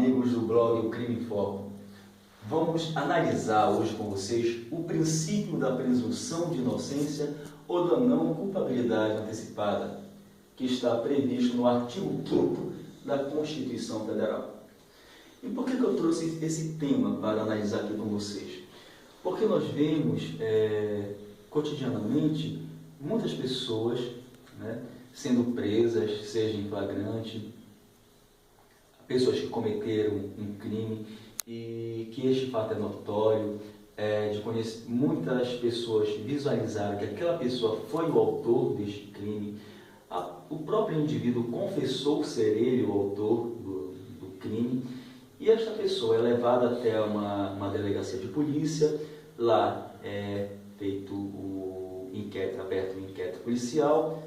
amigos do blog O Crime em Foco. Vamos analisar hoje com vocês o princípio da presunção de inocência ou da não culpabilidade antecipada, que está previsto no artigo 5º da Constituição Federal. E por que eu trouxe esse tema para analisar aqui com vocês? Porque nós vemos cotidianamente muitas pessoas sendo presas, seja em flagrante, pessoas que cometeram um crime e que este fato é notório, muitas pessoas visualizaram que aquela pessoa foi o autor deste crime, o próprio indivíduo confessou ser ele o autor do crime, e esta pessoa é levada até uma delegacia de polícia. Lá é feito o inquérito, aberto o inquérito policial,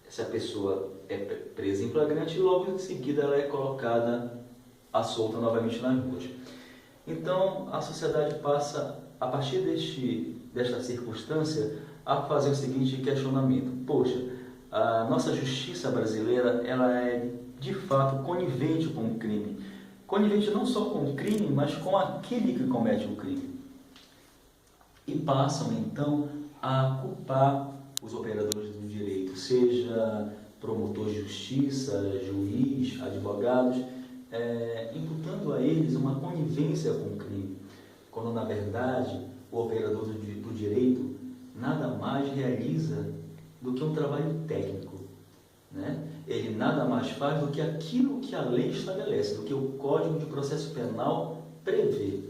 essa pessoa é presa em flagrante e logo em seguida ela é colocada à solta novamente nas ruas. Então a sociedade passa, a partir desta circunstância, a fazer o seguinte questionamento: poxa, a nossa justiça brasileira ela é de fato conivente com o crime, conivente não só com o crime, mas com aquele que comete o crime. E passam então a culpar os operadores do direito, seja promotor de justiça, juiz, advogados, imputando a eles uma conivência com o crime, quando na verdade o operador do direito nada mais realiza do que um trabalho técnico, Ele nada mais faz do que aquilo que a lei estabelece, do que o Código de Processo Penal prevê.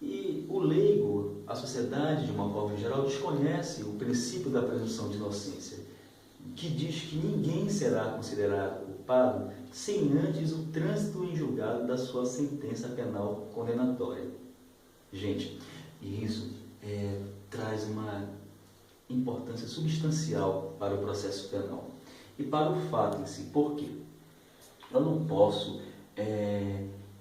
E o leigo, a sociedade de uma forma geral, desconhece o princípio da presunção de inocência, que diz que ninguém será considerado culpado sem antes o trânsito em julgado da sua sentença penal condenatória. Gente, isso traz uma importância substancial para o processo penal e para o fato em si. Por quê? Eu não posso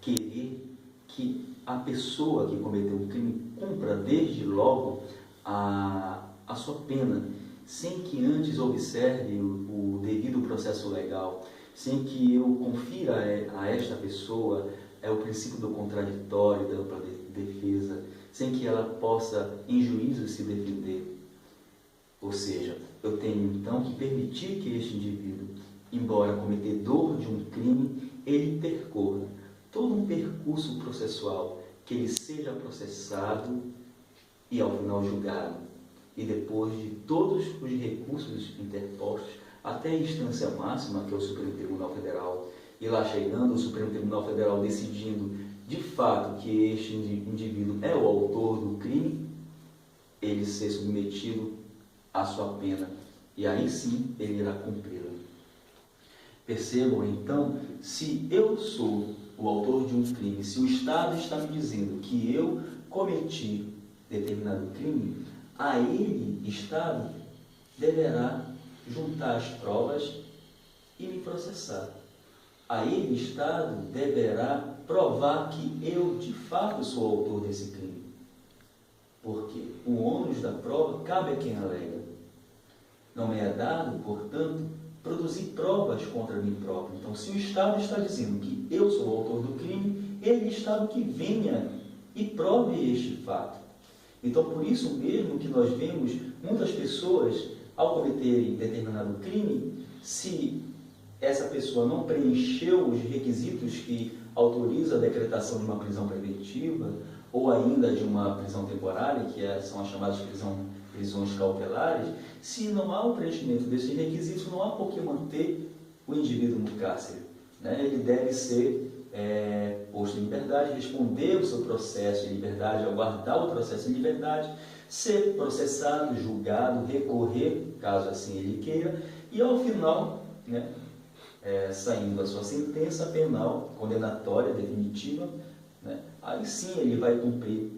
querer que a pessoa que cometeu o crime cumpra desde logo a sua pena, sem que antes observe o devido processo legal, sem que eu confira a esta pessoa o princípio do contraditório, da ampla defesa, sem que ela possa, em juízo, se defender. Ou seja, eu tenho então que permitir que este indivíduo, embora cometedor de um crime, ele percorra todo um percurso processual, que ele seja processado e ao final julgado. E depois de todos os recursos interpostos, até a instância máxima, que é o Supremo Tribunal Federal, e lá chegando o Supremo Tribunal Federal decidindo de fato que este indivíduo é o autor do crime, ele ser submetido à sua pena, e aí sim ele irá cumpri-la. Percebam então, se eu sou o autor de um crime, se o Estado está me dizendo que eu cometi determinado crime, a ele, Estado, deverá juntar as provas e me processar. A ele, Estado, deverá provar que eu, de fato, sou o autor desse crime. Porque o ônus da prova cabe a quem alega. Não me é dado, portanto, produzir provas contra mim próprio. Então, se o Estado está dizendo que eu sou o autor do crime, ele, Estado, que venha e prove este fato. Então, por isso mesmo que nós vemos muitas pessoas, ao cometerem determinado crime, se essa pessoa não preencheu os requisitos que autorizam a decretação de uma prisão preventiva, ou ainda de uma prisão temporária, que são as chamadas prisões cautelares, se não há o preenchimento desses requisitos, não há por que manter o indivíduo no cárcere. Ele deve ser posto em liberdade, responder o seu processo em liberdade, aguardar o processo em liberdade, ser processado, julgado, recorrer, caso assim ele queira, e ao final, saindo a sua sentença penal, condenatória, definitiva, aí sim ele vai cumprir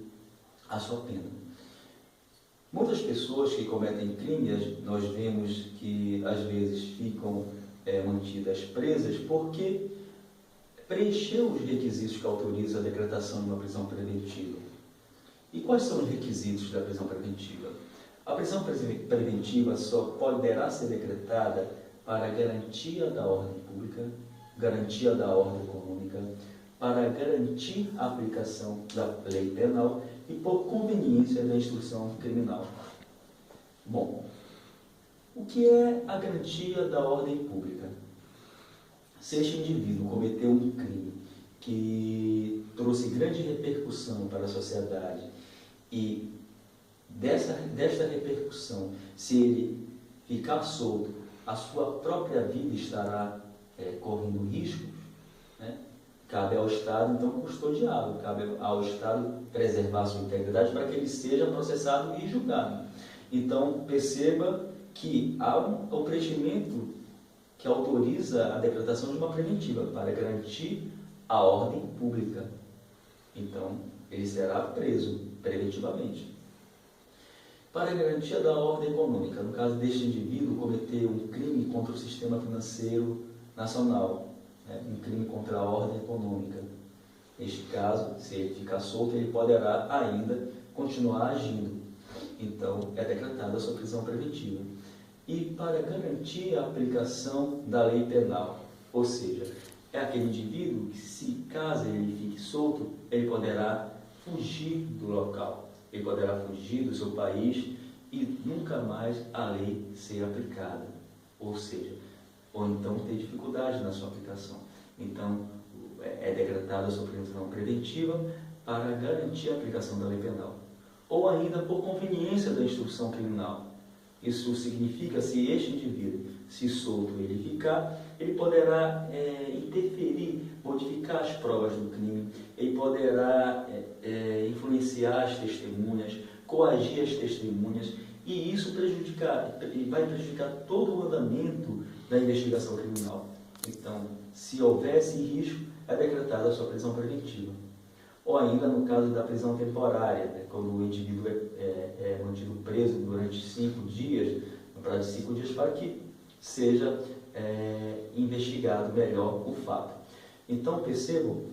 a sua pena. Muitas pessoas que cometem crimes, nós vemos que às vezes ficam mantidas presas porque preencheu os requisitos que autorizam a decretação de uma prisão preventiva. E quais são os requisitos da prisão preventiva? A prisão preventiva só poderá ser decretada para a garantia da ordem pública, garantia da ordem econômica, para garantir a aplicação da lei penal e por conveniência da instrução criminal. Bom, o que é a garantia da ordem pública? Se este indivíduo cometeu um crime que trouxe grande repercussão para a sociedade e desta repercussão, se ele ficar solto, a sua própria vida estará correndo riscos, né? Cabe ao Estado, então, custodiá-lo, cabe ao Estado preservar a sua integridade para que ele seja processado e julgado. Então, perceba que há um preenchimento que autoriza a decretação de uma preventiva para garantir a ordem pública. Então, ele será preso preventivamente. Para a garantia da ordem econômica, no caso deste indivíduo cometer um crime contra o sistema financeiro nacional, um crime contra a ordem econômica. Neste caso, se ele ficar solto, ele poderá ainda continuar agindo. Então, é decretada a sua prisão preventiva. E para garantir a aplicação da lei penal, ou seja, é aquele indivíduo que, se caso ele fique solto, ele poderá fugir do local, ele poderá fugir do seu país e nunca mais a lei ser aplicada, ou então ter dificuldade na sua aplicação. Então, é decretada a sua prisão preventiva para garantir a aplicação da lei penal. Ou ainda por conveniência da instrução criminal. Isso significa, se este indivíduo, se solto ele ficar, ele poderá interferir, modificar as provas do crime, ele poderá influenciar as testemunhas, coagir as testemunhas, e isso vai prejudicar todo o andamento da investigação criminal. Então, se houvesse risco, é decretada a sua prisão preventiva. Ou ainda no caso da prisão temporária, quando o indivíduo é mantido preso durante 5 dias, no prazo de 5 dias, para que seja investigado melhor o fato. Então, percebam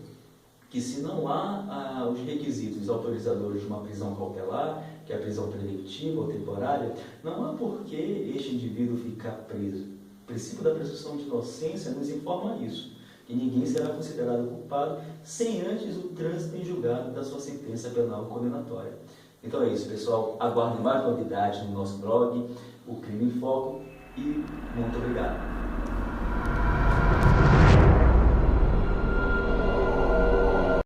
que se não há os requisitos autorizadores de uma prisão cautelar, que é a prisão preventiva ou temporária, não há por que este indivíduo ficar preso. O princípio da presunção de inocência nos informa isso, que ninguém será considerado culpado sem antes o trânsito em julgado da sua sentença penal condenatória. Então é isso, pessoal. Aguardem mais novidades no nosso blog, o Crime em Foco, e muito obrigado.